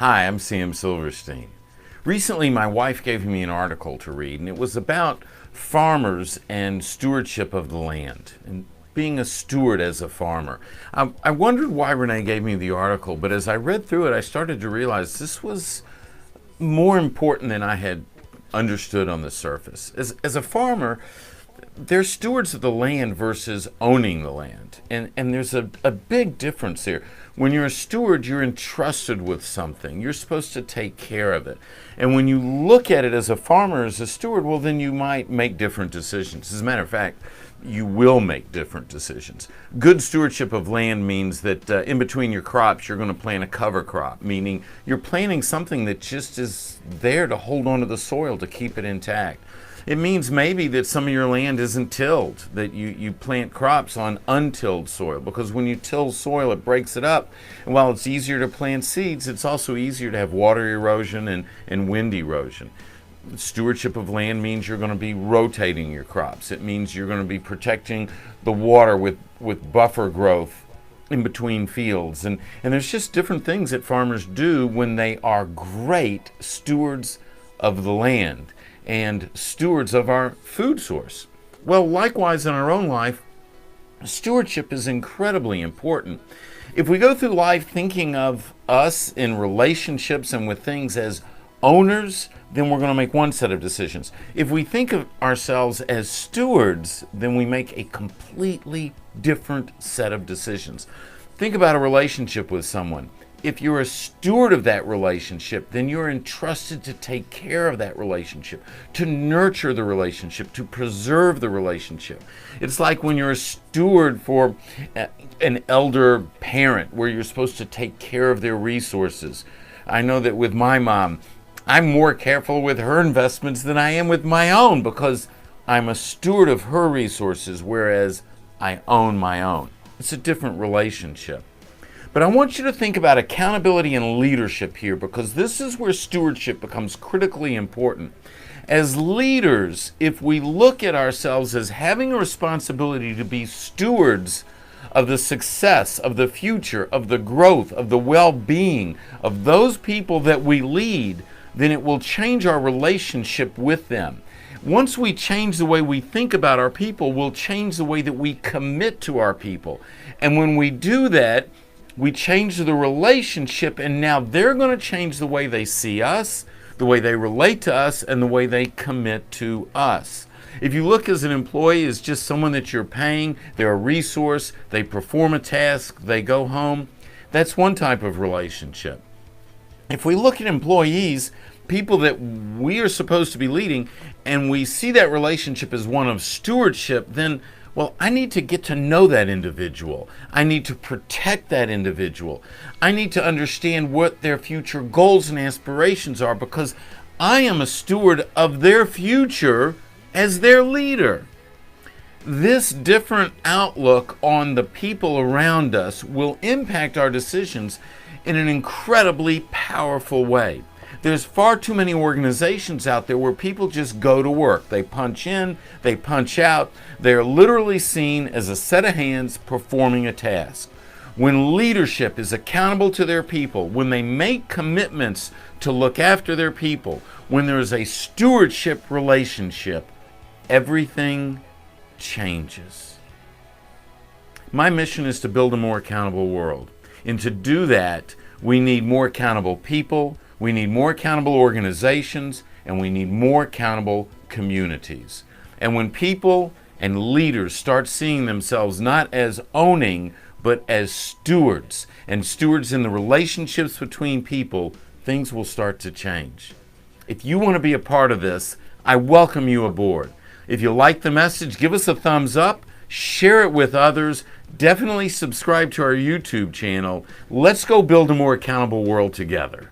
Hi, I'm Sam Silverstein. Recently, my wife gave me an article to read, and it was about farmers and stewardship of the land and being a steward as a farmer. I wondered why Renee gave me the article, but as I read through it, I started to realize this was more important than I had understood on the surface. As a farmer, they're stewards of the land versus owning the land. And there's a big difference here. When you're a steward, you're entrusted with something. You're supposed to take care of it. And when you look at it as a farmer, as a steward, well, then you might make different decisions. As a matter of fact, you will make different decisions. Good stewardship of land means that in between your crops, you're going to plant a cover crop, meaning you're planting something that just is there to hold onto the soil, to keep it intact. It means maybe that some of your land isn't tilled, that you plant crops on untilled soil, because when you till soil, it breaks it up. And while it's easier to plant seeds, it's also easier to have water erosion and wind erosion. Stewardship of land means you're going to be rotating your crops. It means you're going to be protecting the water with buffer growth in between fields. And there's just different things that farmers do when they are great stewards of the land and stewards of our food source. Well, likewise in our own life, stewardship is incredibly important. If we go through life thinking of us in relationships and with things as owners, then we're going to make one set of decisions. If we think of ourselves as stewards, then we make a completely different set of decisions. Think about a relationship with someone. If you're a steward of that relationship, then you're entrusted to take care of that relationship, to nurture the relationship, to preserve the relationship. It's like when you're a steward for an elder parent, where you're supposed to take care of their resources. I know that with my mom, I'm more careful with her investments than I am with my own, because I'm a steward of her resources, whereas I own my own. It's a different relationship. But I want you to think about accountability and leadership here, because this is where stewardship becomes critically important. As leaders, if we look at ourselves as having a responsibility to be stewards of the success, of the future, of the growth, of the well-being of those people that we lead, then it will change our relationship with them. Once we change the way we think about our people, we'll change the way that we commit to our people. And when we do that, we change the relationship, and now they're going to change the way they see us, the way they relate to us, and the way they commit to us. If you look as an employee as just someone that you're paying, they're a resource, they perform a task, they go home, that's one type of relationship. If we look at employees, people that we are supposed to be leading, and we see that relationship as one of stewardship, then well, I need to get to know that individual. I need to protect that individual. I need to understand what their future goals and aspirations are, because I am a steward of their future as their leader. This different outlook on the people around us will impact our decisions in an incredibly powerful way. There's far too many organizations out there where people just go to work. They punch in, they punch out. They're literally seen as a set of hands performing a task. When leadership is accountable to their people, when they make commitments to look after their people, when there is a stewardship relationship, everything changes. My mission is to build a more accountable world. And to do that, we need more accountable people, we need more accountable organizations, and we need more accountable communities. And when people and leaders start seeing themselves not as owning, but as stewards, and stewards in the relationships between people, things will start to change. If you want to be a part of this, I welcome you aboard. If you like the message, give us a thumbs up, share it with others, definitely subscribe to our YouTube channel. Let's go build a more accountable world together.